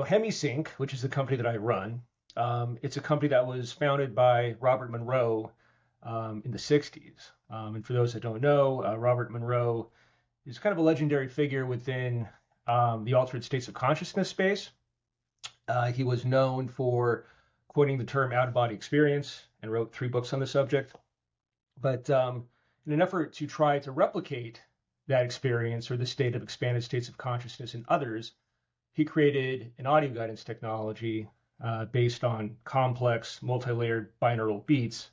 Hemisync, which is the company that I run, it's a company that was founded by Robert Monroe in the 60s. And for those that don't know, Robert Monroe is kind of a legendary figure within the altered states of consciousness space. He was known for coining the term out of body experience and wrote 3 books on the subject. But in an effort to try to replicate that experience or the state of expanded states of consciousness in others, he created an audio guidance technology based on complex multi-layered binaural beats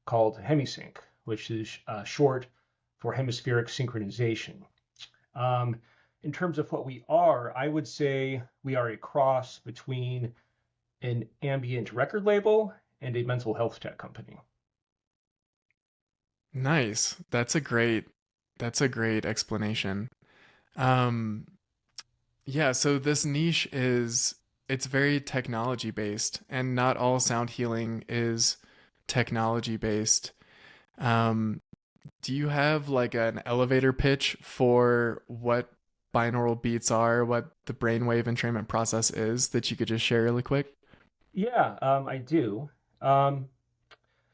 called Hemi-Sync, which is short for hemispheric synchronization. In terms of what we are, I would say we are a cross between an ambient record label and a mental health tech company. Nice. That's a great explanation. Um, yeah, so this niche it's very technology based, and not all sound healing is technology based. Um, do you have like an elevator pitch for what binaural beats are, what the brainwave entrainment process is that you could just share really quick? Yeah, I do. Um,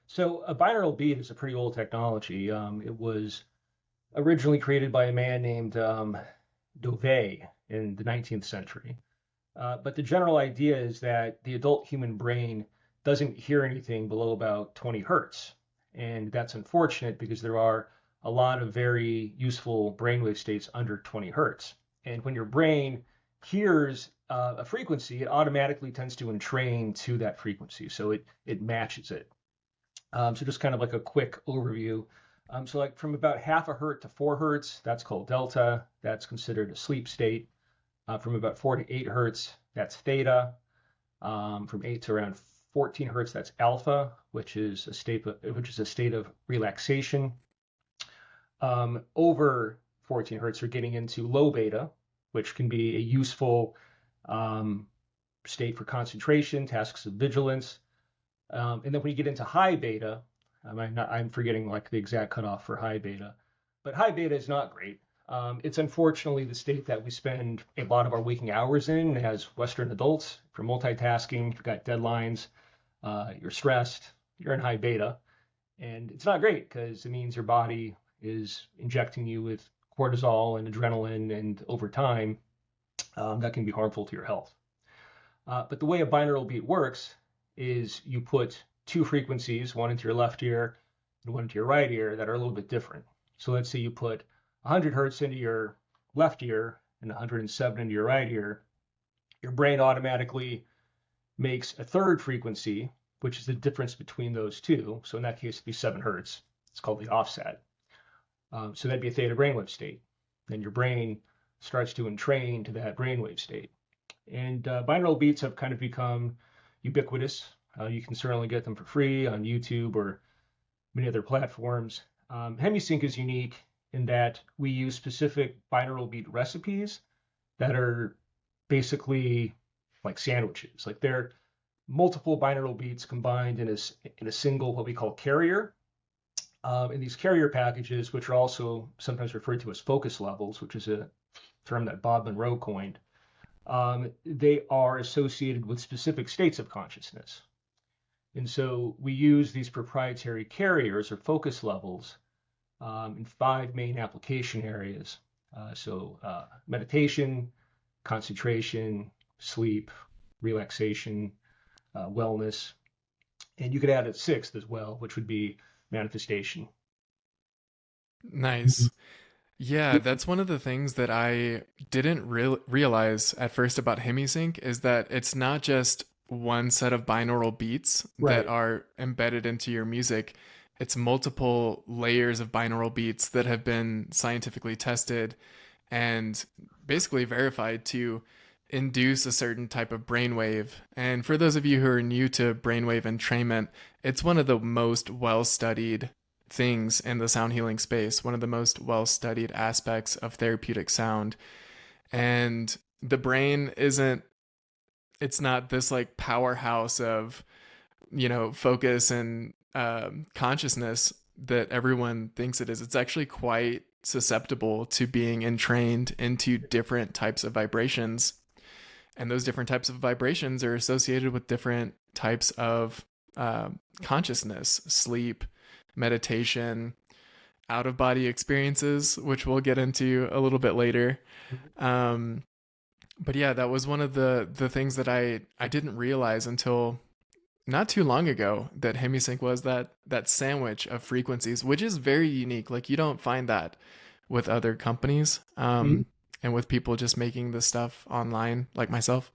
so a binaural beat is a pretty old technology. It was originally created by a man named Dove in the 19th century. But the general idea is that the adult human brain doesn't hear anything below about 20 hertz. And that's unfortunate because there are a lot of very useful brainwave states under 20 hertz. And when your brain hears a frequency, it automatically tends to entrain to that frequency. So it matches it. So just kind of like a quick overview. So like from about half a hertz to 4 hertz, that's called delta. That's considered a sleep state. From about 4 to 8 hertz, that's theta. From 8 to around 14 hertz, that's alpha, which is a state of relaxation. Over 14 hertz, we're getting into low beta, which can be a useful um, state for concentration, tasks of vigilance. And then when you get into high beta, I'm forgetting like the exact cutoff for high beta, but high beta is not great. It's unfortunately the state that we spend a lot of our waking hours in as Western adults. For multitasking, you've got deadlines, you're stressed, you're in high beta, and it's not great because it means your body is injecting you with cortisol and adrenaline, and over time, that can be harmful to your health. But the way a binaural beat works is you put 2 frequencies, one into your left ear and one into your right ear, that are a little bit different. So let's say you put 100 hertz into your left ear and 107 into your right ear. Your brain automatically makes a third frequency, which is the difference between those two. So in that case, it'd be 7 hertz. It's called the offset. So that'd be a theta brainwave state. Then your brain starts to entrain to that brainwave state. And binaural beats have kind of become ubiquitous. You can certainly get them for free on YouTube or many other platforms. Hemisync is unique in that we use specific binaural beat recipes that are basically like sandwiches. Like they're multiple binaural beats combined in a single what we call carrier. And these carrier packages, which are also sometimes referred to as focus levels, which is a term that Bob Monroe coined, they are associated with specific states of consciousness. And so we use these proprietary carriers or focus levels in 5 main application areas. Meditation, concentration, sleep, relaxation, wellness. And you could add a sixth as well, which would be manifestation. Nice. Yeah, that's one of the things that I didn't realize at first about HemiSync is that it's not just one set of binaural beats that Right. are embedded into your music. It's multiple layers of binaural beats that have been scientifically tested and basically verified to induce a certain type of brainwave. And for those of you who are new to brainwave entrainment, it's one of the most well studied things in the sound healing space, one of the most well studied aspects of therapeutic sound. And the brain it's not this like powerhouse of, focus and consciousness that everyone thinks it is. It's actually quite susceptible to being entrained into different types of vibrations. And those different types of vibrations are associated with different types of consciousness, sleep, meditation, out of body experiences, which we'll get into a little bit later. But yeah, that was one of the things that I didn't realize until not too long ago, that hemisync was that sandwich of frequencies, which is very unique. Like, you don't find that with other companies, Mhm. and with people just making this stuff online, like myself.